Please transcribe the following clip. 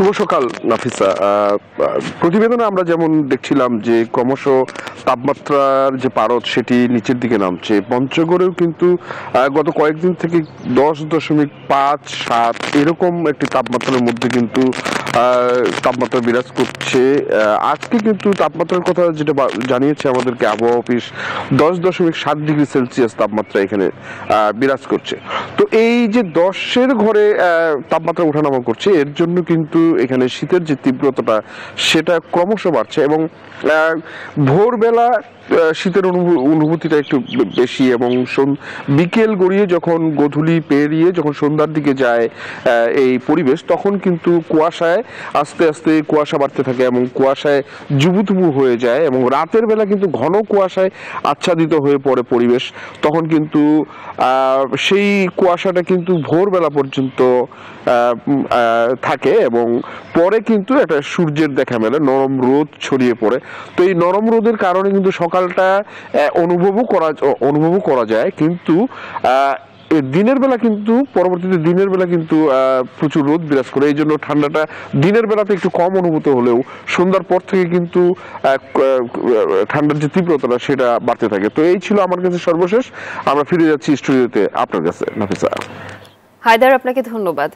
শুভ সকাল নাফিসা। প্রতিবেদনে আমরা যেমন দেখছিলাম যে ক্রমশ তাপমাত্রার যে পারদ সেটি নিচের দিকে নামছে। পঞ্চগড়েও কিন্তু গত কয়েকদিন থেকে 10.5-7 এরকম একটি তাপমাত্রার মধ্যে কিন্তু তাপমাত্রা বিরাজ করছে। আজকে কিন্তু তাপমাত্রার কথা যেটা জানিয়েছে আমাদেরকে আবহাওয়া অফিস, 10.7 ডিগ্রি সেলসিয়াস তাপমাত্রা এখানে বিরাজ করছে। তো এই যে 10-এর ঘরে তাপমাত্রা ওঠানামা করছে, এর জন্য কিন্তু এখানে শীতের যে তীব্রতাটা সেটা ক্রমশ বাড়ছে এবং ভোরবেলা শীতের অনুভূতিটা একটু বেশি এবং বিকেল গড়িয়ে যখন গোধূলি পেরিয়ে যখন সন্ধ্যার দিকে যায় এই পরিবেশ, তখন কিন্তু কুয়াশায় আস্তে আস্তে কুয়াশা বাড়তে থাকে এবং কুয়াশায় জুবুথুবু হয়ে যায় এবং রাতের বেলা কিন্তু ঘন কুয়াশায় আচ্ছাদিত হয়ে পড়ে পরিবেশ। তখন কিন্তু সেই কুয়াশাটা কিন্তু ভোরবেলা পর্যন্ত থাকে এবং পরে কিন্তু একটা সূর্যের দেখা মেলে, নরম রোদ ছড়িয়ে পড়ে। তো এই নরম রোদের কারণে কিন্তু সকালটা অনুভবও করা যায়, কিন্তু দিনের বেলা কিন্তু পরবর্তীতে দিনের বেলা কিন্তু প্রচুর রোদ বিরাজ করে। এই জন্য ঠান্ডাটা দিনের বেলাতে একটু কম অনুভূত হলেও সন্ধ্যার পর থেকে কিন্তু ঠান্ডার যে তীব্রতাটা সেটা বাড়তে থাকে। তো এই ছিল আমার কাছে সর্বশেষ। আমরা ফিরে যাচ্ছি স্টুডিওতে আপনার কাছে নাফিসা। হায়দার, আপনাকে ধন্যবাদ।